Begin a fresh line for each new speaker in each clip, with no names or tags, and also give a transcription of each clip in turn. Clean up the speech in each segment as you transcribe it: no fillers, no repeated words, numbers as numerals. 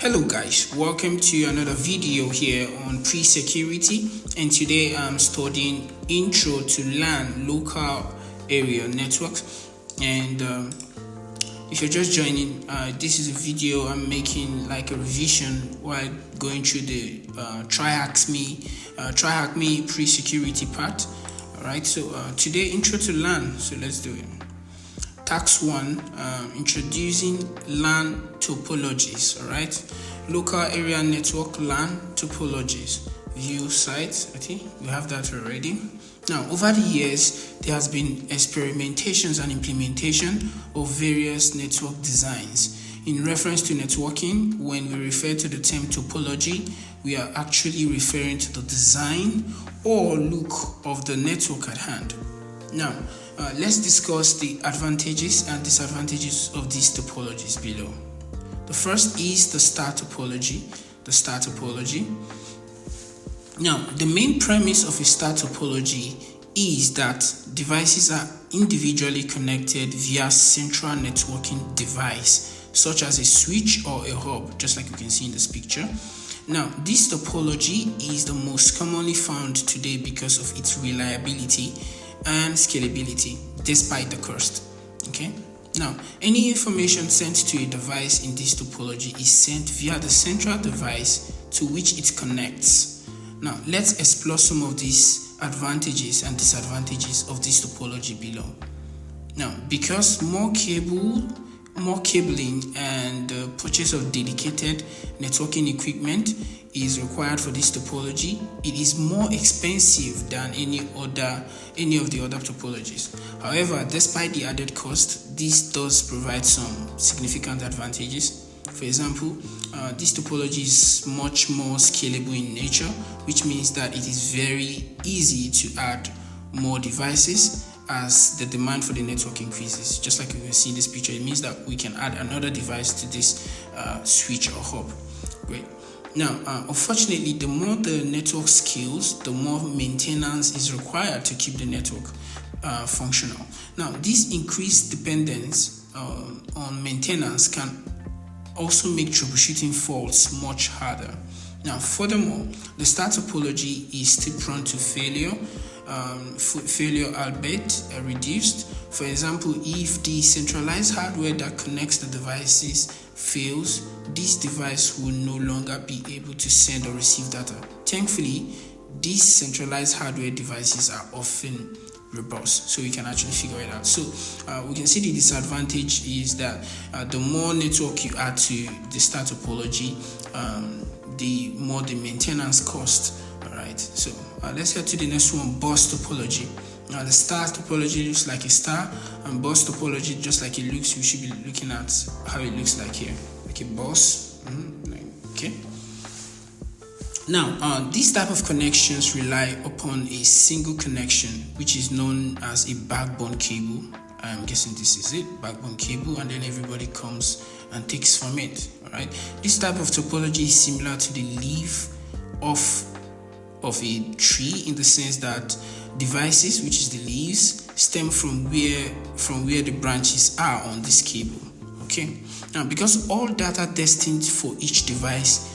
Hello guys, welcome to another video here on pre-security, and today I'm studying intro to LAN, local area networks. And if you're just joining, this is a video I'm making like a revision while going through the Tryhackme pre-security part. Alright, so today intro to LAN, so let's do it. Task 1, introducing LAN topologies. Alright, local area network LAN topologies. View site. I think we have that already. Now, over the years, there has been experimentations and implementation of various network designs. In reference to networking, when we refer to the term topology, we are actually referring to the design or look of the network at hand. Now, let's discuss the advantages and disadvantages of these topologies below. The first is the star topology. Now, the main premise of a star topology is that devices are individually connected via central networking device, such as a switch or a hub, just like you can see in this picture. Now, this topology is the most commonly found today because of its reliability and scalability despite the cost. Okay, now any information sent to a device in this topology is sent via the central device to which it connects. Now let's explore some of these advantages and disadvantages of this topology below. Now, because more cabling and purchase of dedicated networking equipment is required for this topology, it is more expensive than any of the other topologies. However, despite the added cost, this does provide some significant advantages. For example, this topology is much more scalable in nature, which means that it is very easy to add more devices as the demand for the network increases. Just like you can see in this picture, it means that we can add another device to this switch or hub. Great. Now, unfortunately, the more the network scales, the more maintenance is required to keep the network functional. Now, this increased dependence on maintenance can also make troubleshooting faults much harder. Now, furthermore, the star topology is still prone to failure, albeit reduced. For example, if the centralized hardware that connects the devices fails, this device will no longer be able to send or receive data. Thankfully, these centralized hardware devices are often robust, so we can actually figure it out. So we can see the disadvantage is that the more network you add to the star topology, the more the maintenance cost. Alright, so let's head to the next one, bus topology. Now, the star topology looks like a star, and bus topology, just like it looks, we should be looking at how it looks like here, like a bus. Okay. Now, these type of connections rely upon a single connection, which is known as a backbone cable. I'm guessing this is it, backbone cable, and then everybody comes and takes from it. All right. This type of topology is similar to the leaf of a tree, in the sense that devices, which is the leaves, stem from where the branches are on this cable. Okay. Now, because all data destined for each device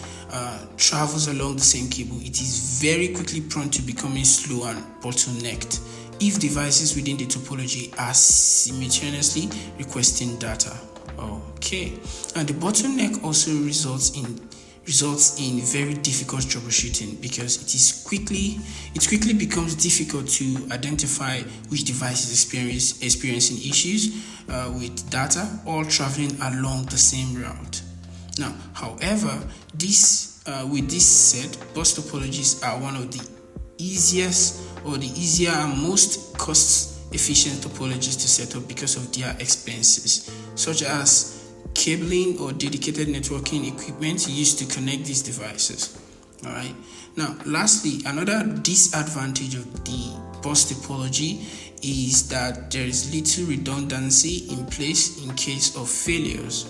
travels along the same cable, it is very quickly prone to becoming slow and bottlenecked if devices within the topology are simultaneously requesting data. Okay, and the bottleneck also results in very difficult troubleshooting, because it quickly becomes difficult to identify which device is experiencing issues with data, all traveling along the same route. Now, however, with this said, bus topologies are one of the easier and most cost-efficient topologies to set up because of their expenses, such as cabling or dedicated networking equipment used to connect these devices. All right. Now, lastly, another disadvantage of the bus topology is that there is little redundancy in place in case of failures.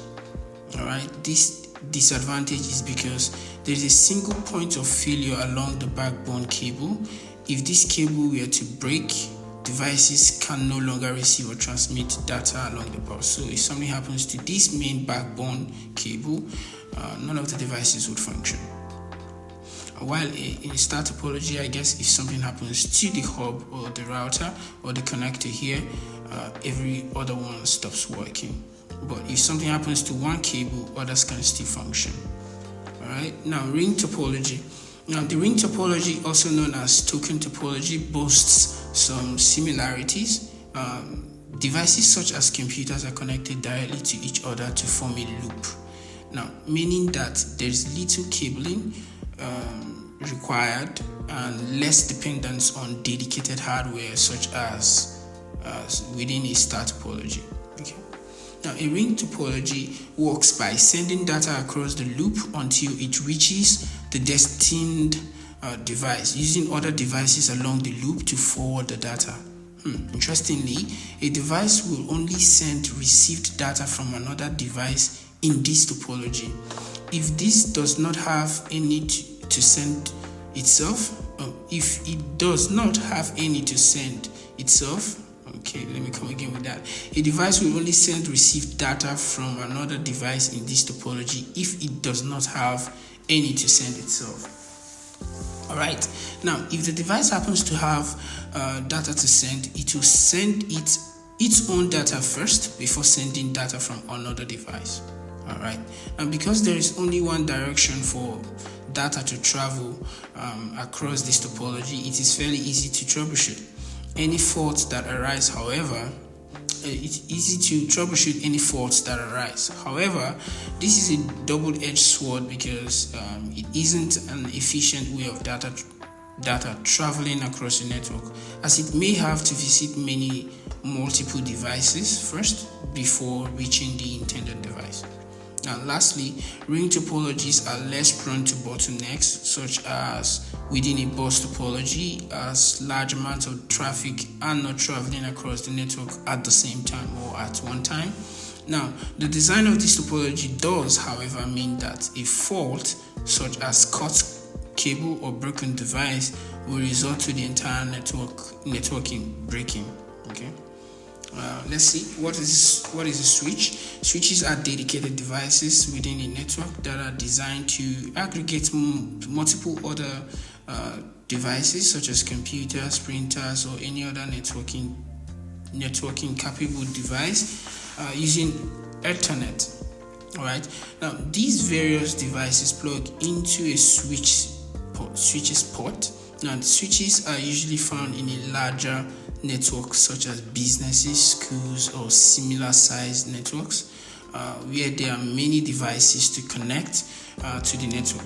All right. This disadvantage is because there is a single point of failure along the backbone cable. If this cable were to break, devices can no longer receive or transmit data along the bus. So if something happens to this main backbone cable, none of the devices would function. While in star topology, I guess if something happens to the hub or the router or the connector here, every other one stops working. But if something happens to one cable, others can still function. Alright, now ring topology. Now the ring topology, also known as token topology, boasts some similarities. Devices such as computers are connected directly to each other to form a loop. Now, meaning that there's little cabling required and less dependence on dedicated hardware such as within a star topology. Okay. Now, a ring topology works by sending data across the loop until it reaches the destined device, using other devices along the loop to forward the data. Interestingly, a device will only send received data from another device in this topology. If this does not have any to send itself, if it does not have any to send itself, okay, let me come again with that. A device will only send received data from another device in this topology if it does not have any to send itself. Alright, now if the device happens to have data to send, it will send its own data first before sending data from another device. Alright, and because there is only one direction for data to travel across this topology, it is fairly easy to troubleshoot. Any faults that arise, however, it's easy to troubleshoot any faults that arise. However, this is a double-edged sword because it isn't an efficient way of data traveling across the network, as it may have to visit multiple devices first before reaching the intended device. Now, lastly, ring topologies are less prone to bottlenecks, such as within a bus topology, as large amounts of traffic are not traveling across the network at the same time or at one time. Now, the design of this topology does, however, mean that a fault, such as cut cable or broken device, will result to the entire networking breaking. Okay. Let's see, what is a switch? Switches are dedicated devices within a network that are designed to aggregate multiple other devices such as computers, printers, or any other networking capable device using Ethernet. Alright, now these various devices plug into a switch's port. Now, the switches are usually found in a larger network such as businesses, schools, or similar sized networks where there are many devices to connect to the network.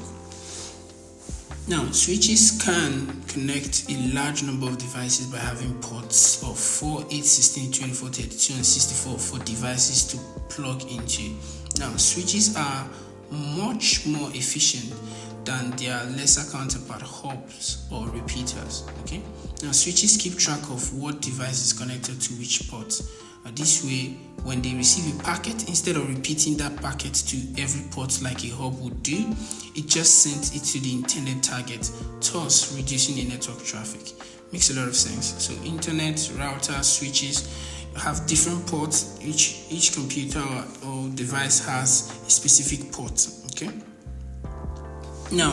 Now, switches can connect a large number of devices by having ports of 4, 8, 16, 24, 32, and 64 for devices to plug into. Now, switches are much more efficient than their lesser counterpart hubs or repeaters. Okay. Now, switches keep track of what device is connected to which port. This way, when they receive a packet, instead of repeating that packet to every port like a hub would do, it just sends it to the intended target, thus reducing the network traffic. Makes a lot of sense. So, internet, routers, switches have different ports. Each computer or device has a specific port. Okay. Now,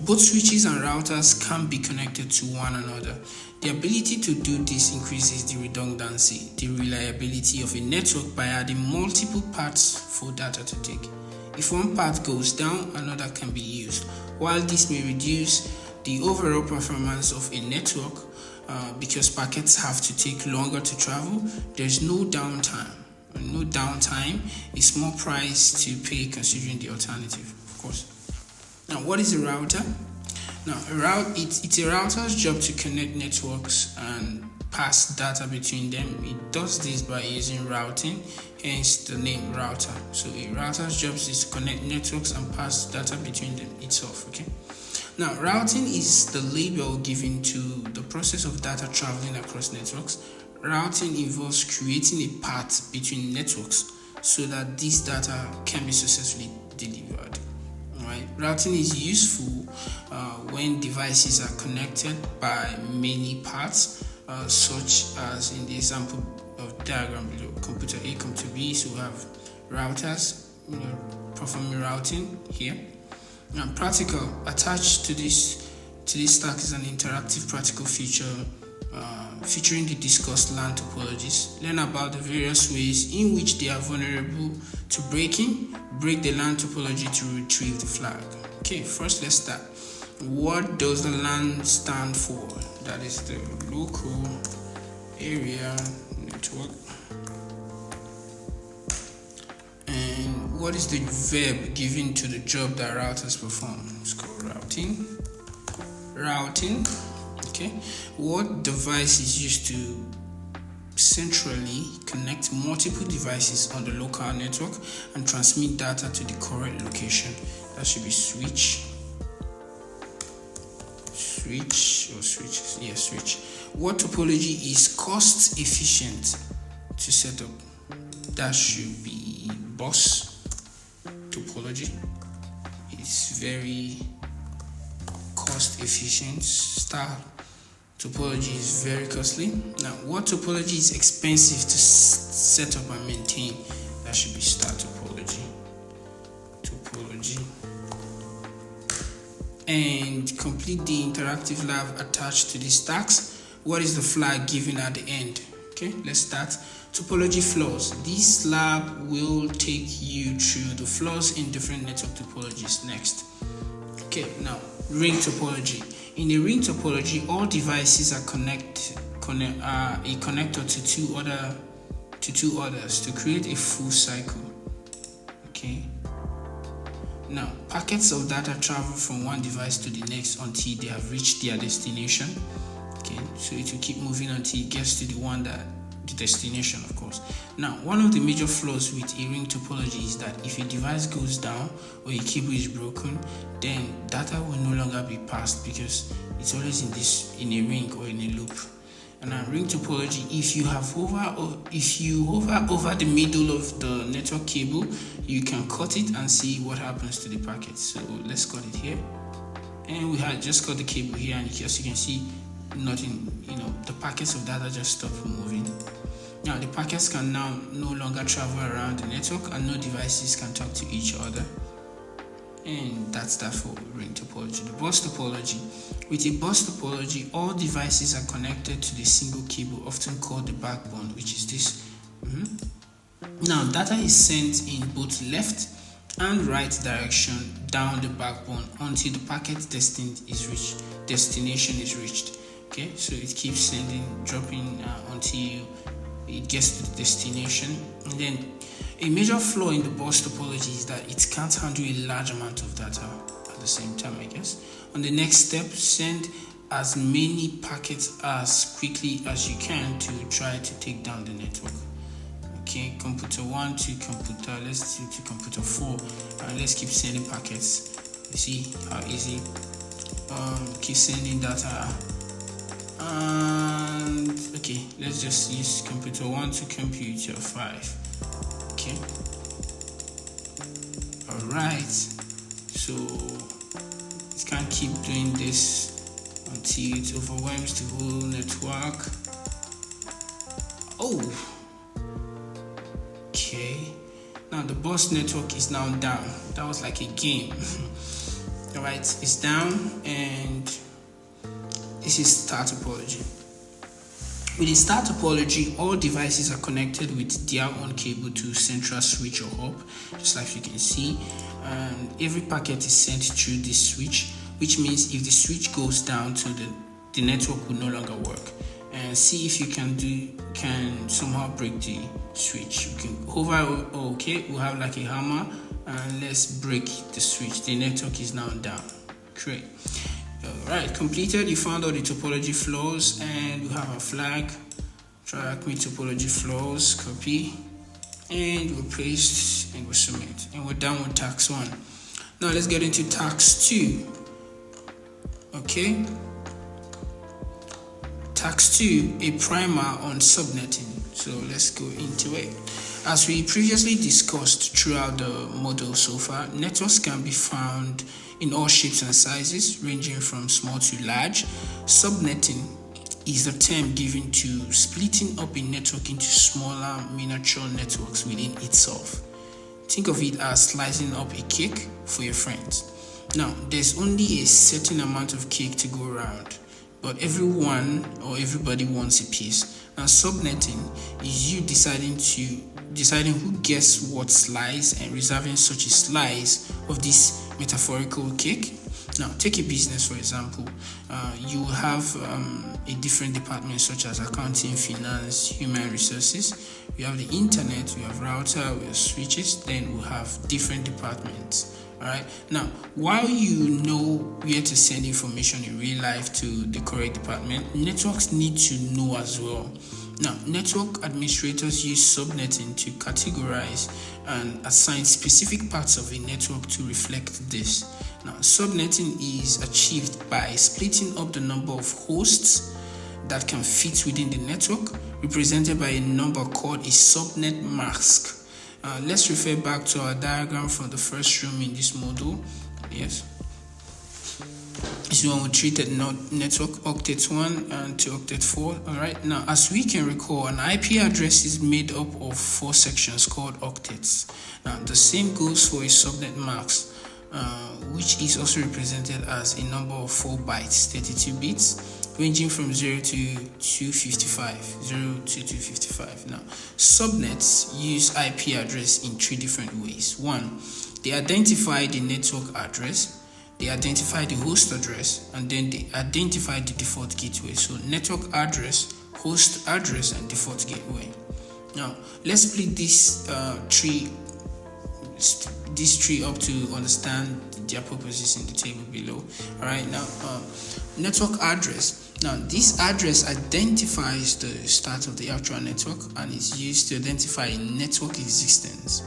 both switches and routers can be connected to one another. The ability to do this increases the redundancy, the reliability of a network by adding multiple paths for data to take. If one path goes down, another can be used. While this may reduce the overall performance of a network because packets have to take longer to travel, there's no downtime. No downtime, a small price to pay considering the alternative, of course. Now, what is a router? Now, it's a router's job to connect networks and pass data between them. It does this by using routing, hence the name router. So, a router's job is to connect networks and pass data between them itself. Okay. Now, routing is the label given to the process of data traveling across networks. Routing involves creating a path between networks so that this data can be successfully delivered. Right. Routing is useful when devices are connected by many paths such as in the example of diagram below, computer A, computer B. So we have routers, performing routing here. Now, practical attached to this stack is an interactive practical feature featuring the discussed LAN topologies. Learn about the various ways in which they are vulnerable to break the LAN topology to retrieve the flag. Okay, first let's start. What does the LAN stand for? That is the local area network. And what is the verb given to the job that routers perform? It's called routing. Okay, what device is used to centrally connect multiple devices on the local network and transmit data to the correct location? That should be switch. What topology is cost efficient to set up? That should be bus topology. It's very cost efficient. Star topology is very costly. Now, what topology is expensive to set up and maintain? That should be star topology. And complete the interactive lab attached to these stacks. What is the flag given at the end? Okay, let's start. Topology flaws. This lab will take you through the flaws in different network topologies. Next. Okay, now ring topology. In a ring topology, all devices are a connector to two others to create a full cycle. Okay. Now, packets of data travel from one device to the next until they have reached their destination. Okay, so it will keep moving until it gets to the destination, of course. Now, one of the major flaws with a ring topology is that if a device goes down or a cable is broken, then data will no longer be passed because it's always in a ring or in a loop. And a ring topology, if you hover over the middle of the network cable, you can cut it and see what happens to the packet. So let's cut it here, and we had just cut the cable here, and as you can see, nothing. The packets of data just stop moving. Now the packets can now no longer travel around the network, and no devices can talk to each other. And that's that for ring topology. The bus topology. With a bus topology, all devices are connected to the single cable, often called the backbone, which is this. Now, data is sent in both left and right direction down the backbone until the packet destination is reached. Okay, so it keeps dropping until it gets to the destination. And then a major flaw in the bus topology is that it can't handle a large amount of data at the same time, I guess. On the next step, send as many packets as quickly as you can to try to take down the network. Okay, computer 1 to computer, let's do to computer 4, and let's keep sending packets. You see how easy. Keep sending data. And okay, let's just use computer 1 to computer 5. Okay. Alright. So it can't keep doing this until it overwhelms the whole network. Oh. Okay. Now the bus network is now down. That was like a game. Alright, it's down, and this is star topology. With a star topology, all devices are connected with their own cable to central switch or hub, just like you can see. And every packet is sent through this switch, which means if the switch goes down, to the network will no longer work. And see if you can somehow break the switch. You can hover. Okay, we'll have like a hammer, and let's break the switch. The network is now down. Great. Alright, completed. You found all the topology flaws, and we have a flag. Tryhackme topology flaws, copy, and we'll paste, and we'll submit. And we're done with task 1. Now let's get into task 2. Okay. Task 2, a primer on subnetting. So let's go into it. As we previously discussed throughout the model so far, networks can be found in all shapes and sizes, ranging from small to large. Subnetting is the term given to splitting up a network into smaller miniature networks within itself. Think of it as slicing up a cake for your friends. Now, there's only a certain amount of cake to go around, but everyone or everybody wants a piece. Now, subnetting is you deciding who gets what slice and reserving such a slice of this metaphorical cake. Now, take a business, for example. You will have a different department such as accounting, finance, human resources. We have the internet, we have router, we have switches, then we'll have different departments. Alright. Now, while you know where to send information in real life to the correct department, networks need to know as well. Now, network administrators use subnetting to categorize and assign specific parts of a network to reflect this. Now, subnetting is achieved by splitting up the number of hosts that can fit within the network, represented by a number called a subnet mask. Let's refer back to our diagram from the first room in this module. Yes. This one we treated network octet 1 and to octet 4. Alright, now as we can recall, an IP address is made up of 4 sections called octets. Now the same goes for a subnet mask, which is also represented as a number of 4 bytes, 32 bits, ranging from 0 to 255. 0 to 255. Now, subnets use IP address in 3 different ways. 1, they identify the network address, they identify the host address, and then they identify the default gateway. So, network address, host address, and default gateway. Now, let's split this tree up to understand their purposes in the table below. Alright, now network address. Now this address identifies the start of the actual network and is used to identify network existence.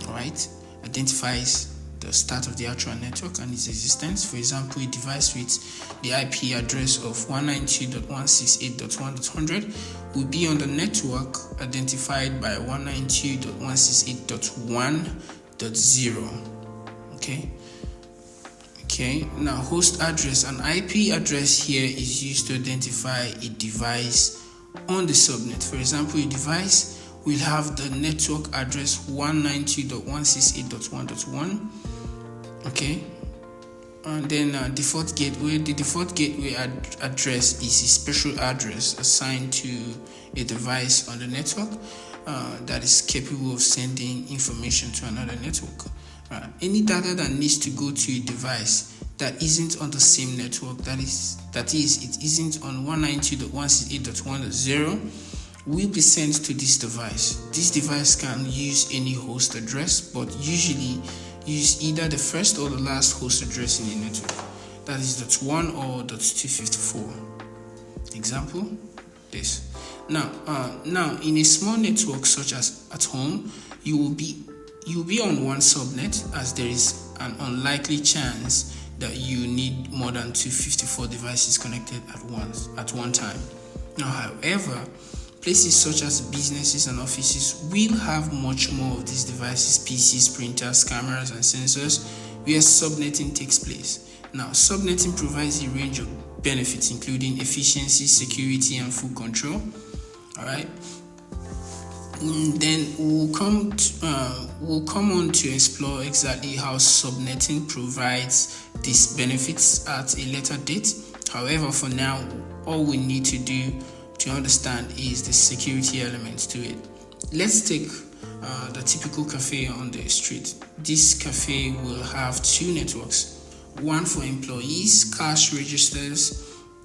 Alright, identifies the start of the actual network and its existence. For example, a device with the IP address of 192.168.1.100 will be on the network identified by 192.168.1.0. Okay, now host address, an IP address here is used to identify a device on the subnet. For example, a device will have the network address 192.168.1.1. Okay, and then default gateway. The default gateway address is a special address assigned to a device on the network that is capable of sending information to another network. Any data that needs to go to a device that isn't on the same network, that is, it isn't on 192.168.1.0, will be sent to this device. This device can use any host address, but usually use either the first or the last host address in the network. That is .1 or .254. Example, this. Now, in a small network such as at home, you'll be on one subnet, as there is an unlikely chance that you need more than 254 devices connected at one time. Now, however, places such as businesses and offices will have much more of these devices, PCs, printers, cameras, and sensors, where subnetting takes place. Now, subnetting provides a range of benefits, including efficiency, security, and full control. All right. Then we'll come on to explore exactly how subnetting provides these benefits at a later date. However, for now, all we need to do to understand is the security elements to it. Let's take the typical cafe on the street. This cafe will have 2 networks, one for employees, cash registers,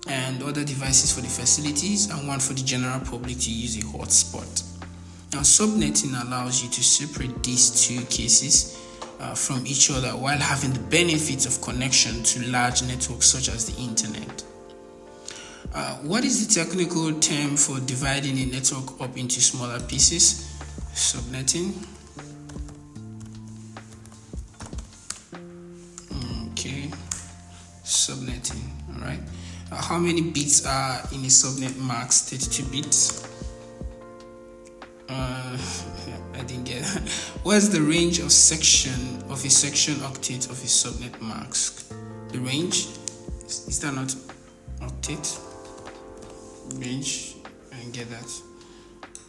and other devices for the facilities, and one for the general public to use a hotspot. Now, subnetting allows you to separate these 2 cases from each other while having the benefits of connection to large networks such as the internet. What is the technical term for dividing a network up into smaller pieces? Subnetting. Okay, subnetting. All right. How many bits are in a subnet max? 32 bits. I didn't get that. What's the range of a section octet of a subnet mask? The range is that not octet? range, and get that.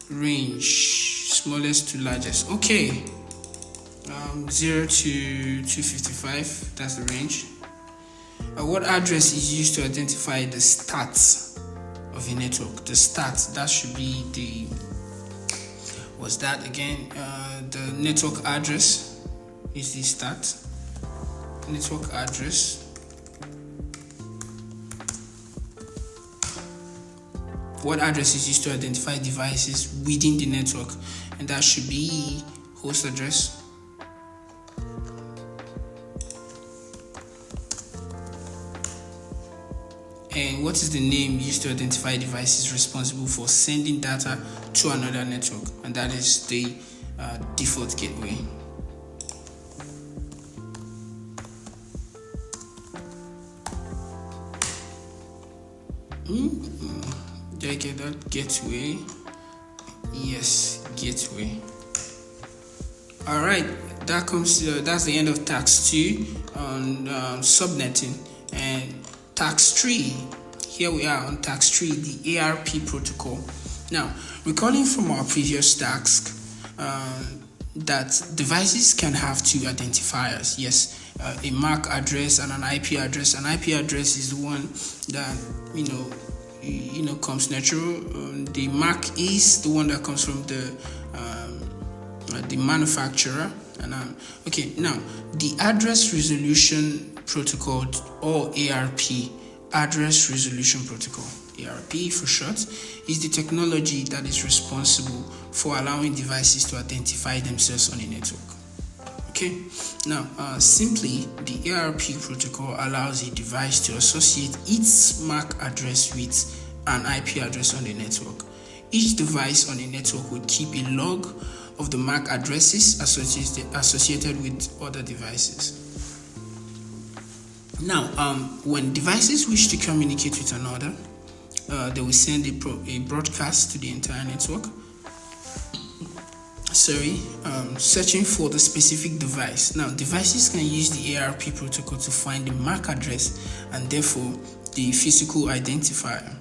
Range, smallest to largest. Okay. 0 to 255, that's the range. What address is used to identify the stats of a network? The stats, that should be the, what's that again? The network address is the stat. Network address. What address is used to identify devices within the network? And that should be host address. And what is the name used to identify devices responsible for sending data to another network? And that is the default gateway. Did I get that? Gateway. Yes, gateway. All right, that comes. That's the end of task 2 on subnetting. And task 3. Here we are on task 3, the ARP protocol. Now, recalling from our previous task, that devices can have two identifiers. Yes, a MAC address and an IP address. An IP address is the one that comes natural. The MAC is the one that comes from the manufacturer. And okay, now the address resolution protocol, or ARP, address resolution protocol, ARP for short, is the technology that is responsible for allowing devices to identify themselves on a network. Okay, now simply, the ARP protocol allows a device to associate its MAC address with an IP address on the network. Each device on a network will keep a log of the MAC addresses associated with other devices. Now, when devices wish to communicate with another, they will send a broadcast to the entire network. Searching for the specific device. Now, devices can use the ARP protocol to find the MAC address and therefore the physical identifier,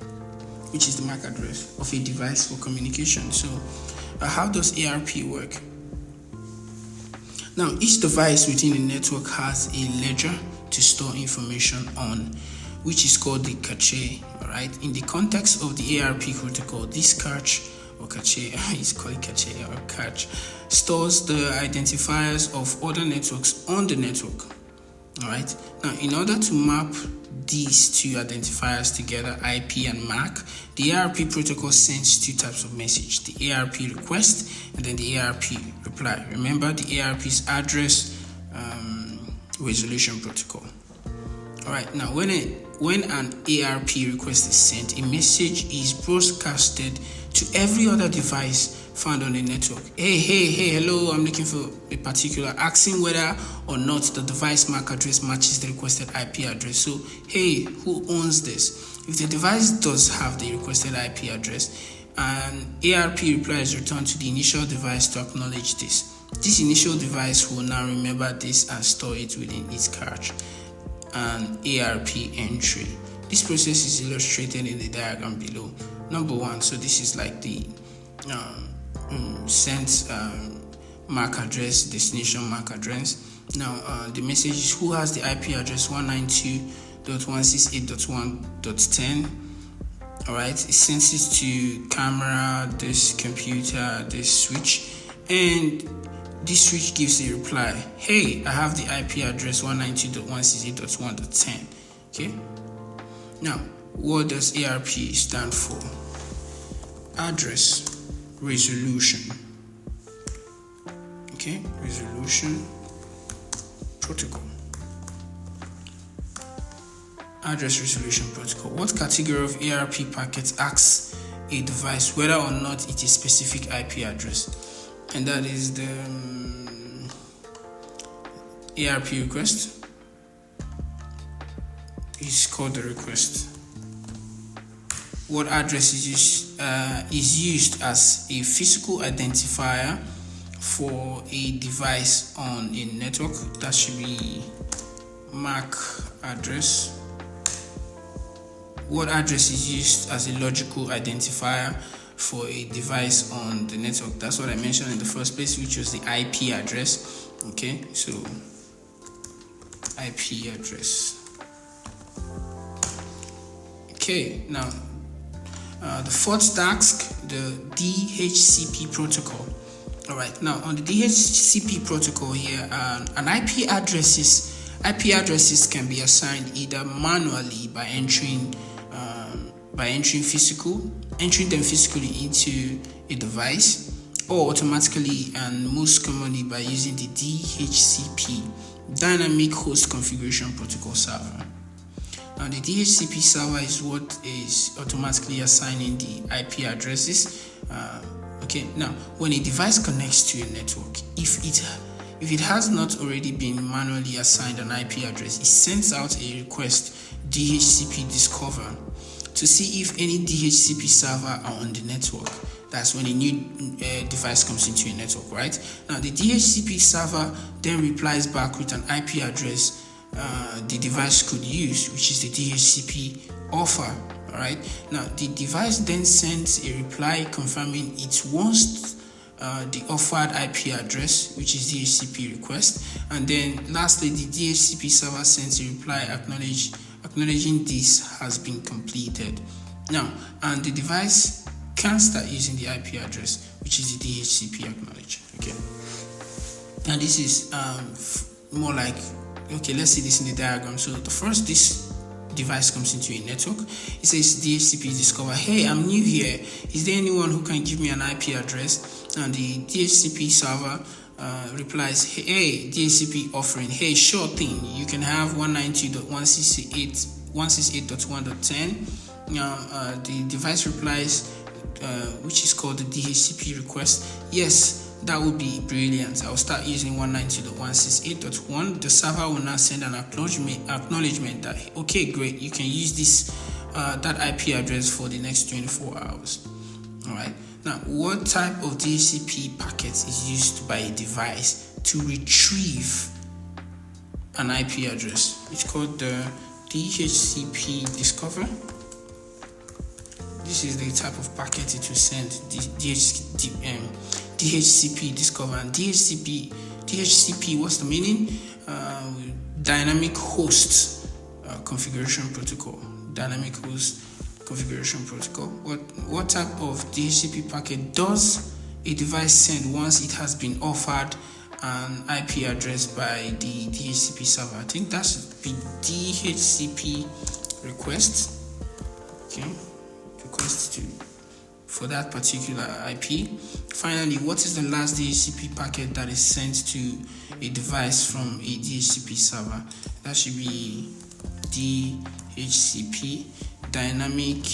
which is the MAC address of a device for communication. So, how does ARP work? Now, each device within a network has a ledger to store information on, which is called the cache. All right. In the context of the ARP protocol, this cache or cache, it's called cache or cache, stores the identifiers of other networks on the network. All right. Now, in order to map these two identifiers together, IP and MAC, the ARP protocol sends two types of message: the ARP request and then the ARP reply. Remember, the ARP is address resolution protocol. All right. Now, when an ARP request is sent, a message is broadcasted to every other device found on the network. Hey, hello, I'm looking for a particular, asking whether or not the device MAC address matches the requested IP address. So, hey, who owns this? If the device does have the requested IP address, an ARP reply is returned to the initial device to acknowledge this. This initial device will now remember this and store it within its cache, an ARP entry. This process is illustrated in the diagram below. Number 1, so this is like the sent MAC address, destination MAC address. Now, the message is who has the IP address 192.168.1.10. All right, it sends it to camera, this computer, this switch, and this switch gives a reply. Hey, I have the IP address 192.168.1.10. Okay. Now, what does ARP stand for? Address resolution. Okay, resolution protocol. Address resolution protocol. What category of ARP packets asks a device whether or not it is specific IP address? And that is the ARP request. It's called the request. What address is used as a physical identifier for a device on a network? That should be MAC address. what address is used as a logical identifier for a device on the network. That's what I mentioned in the first place, which was the IP address. Okay, so IP address. Okay, now the fourth task, the DHCP protocol. All right, now on the DHCP protocol here, an IP addresses can be assigned either manually by entering them physically into a device, or automatically and most commonly by using the DHCP, Dynamic Host Configuration Protocol server. Now the DHCP server is what is automatically assigning the IP addresses. Okay, now when a device connects to a network, if it has not already been manually assigned an IP address, it sends out a request, DHCP discover, to see if any DHCP server are on the network. That's when a new device comes into a network, right? Now the DHCP server then replies back with an IP address the device could use, which is the DHCP offer. All right. Now the device then sends a reply confirming it wants the offered IP address, which is DHCP request, and then lastly the DHCP server sends a reply acknowledging this has been completed. Now, and the device can start using the IP address, which is the DHCP acknowledge. Okay. And this is more like, okay, let's see this in the diagram. So the first this device comes into a network, it says DHCP discover, hey, I'm new here, is there anyone who can give me an IP address? And the DHCP server replies, hey, DHCP offering, hey, sure thing, you can have 192.168.1.10. Now the device replies, which is called the DHCP request, yes, that would be brilliant. I'll start using 192.168.1. The server will now send an acknowledgement that, okay, great, you can use this that IP address for the next 24 hours. All right. Now, what type of DHCP packet is used by a device to retrieve an IP address? It's called the DHCP discover. This is the type of packet it will send, DHCP discover. And DHCP, what's the meaning? Dynamic Host Configuration Protocol. Dynamic Host Configuration Protocol. What type of DHCP packet does a device send once it has been offered an IP address by the DHCP server? I think that should be DHCP request. Okay, request for that particular IP. Finally, what is the last DHCP packet that is sent to a device from a DHCP server? That should be DHCP, Dynamic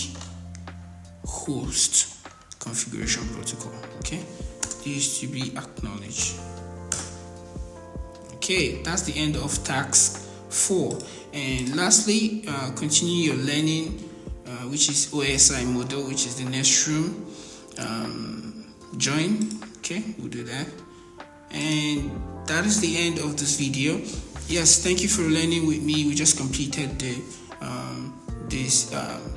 Host Configuration Protocol. Okay, DHCP acknowledge. Okay, that's the end of task 4. And lastly, continue your learning, which is OSI Model, which is the next room. Join. Okay, we'll do that. And that is the end of this video. Yes, thank you for learning with me. We just completed the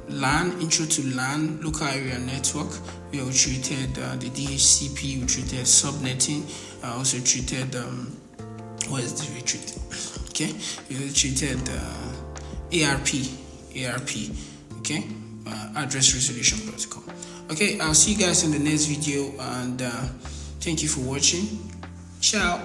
LAN, intro to LAN, local area network. We treated the DHCP, we treated subnetting, also treated what is the retreat? Okay, we treated ARP, okay, address resolution protocol. Okay, I'll see you guys in the next video, and thank you for watching. Ciao.